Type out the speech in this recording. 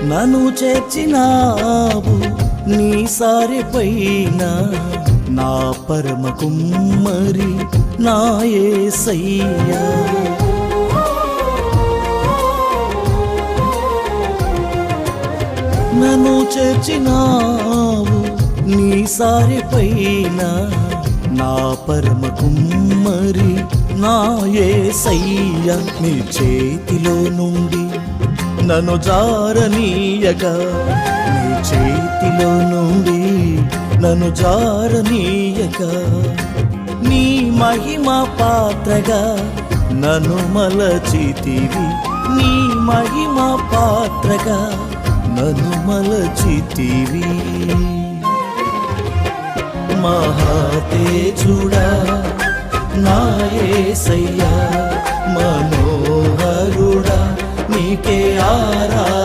నన్ను చేర్చినావు నీ సారె పైన, నా పరమ కుమ్మరి నా యేసయ్యా. నన్ను చేర్చినావు నీ సారె పైన, నా పరమ కుమ్మరి నా యేసయ్యా. నీ చేతిలో నుండి నన్ను జారనీయగా, నీ చేతిలో నుండి నన్ను జారనీయగా, నీ మహిమ పాత్రగా నన్ను మలచితివి, నీ మహిమ పాత్రగా నన్ను మలచితివి. మహాతేజుడా నా యేసయ్యా, మనోహరుడా నీకే ఆరాధన.